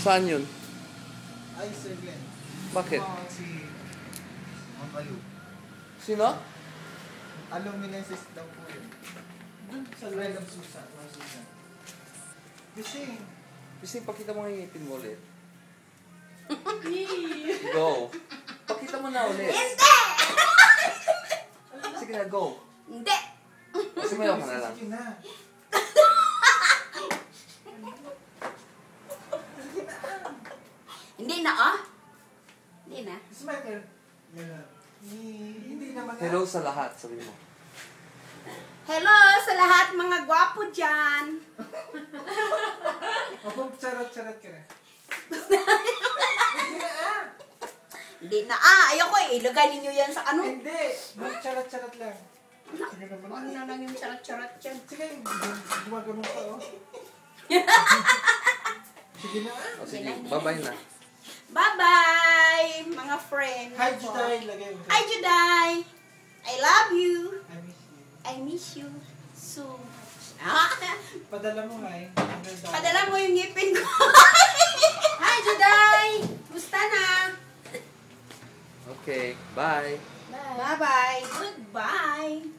Saan yun? Ay, Sir Glenn. Bakit? Si Ma'am Alu. Sino? Aluminensis daw po yun. Doon sa Red of Susan. Kasi, Kasi pakita mo nga yung ngipin mo ulit. Go. Pakita mo na ulit. Hindi! Sige na, go. Hindi! Sumayaw ka na lang. sige na. Hindi na, ah? Hindi na. Smile. Hindi naman. Hello sa lahat, sabi mo. Hello sa lahat mga gwapo dyan. Opo, charot-charot ka na. Hindi na, ah. Ayoko eh. Ilagay ninyo yan sa ano. Hindi. Charot-charot lang. Sige naman. Ano na lang yung charot-charot dyan. Sige, gumagano pa, oh. Sige na. O sige, bye-bye na. Bye-bye, mga friends. Hi, Juday. Lagay mo. Hi, Juday. I love you. I miss you. I miss you so much. Padala mo, hi. Padala mo yung ngipin ko. Hi, Juday. Gusta na? Okay, bye. Bye-bye. Goodbye.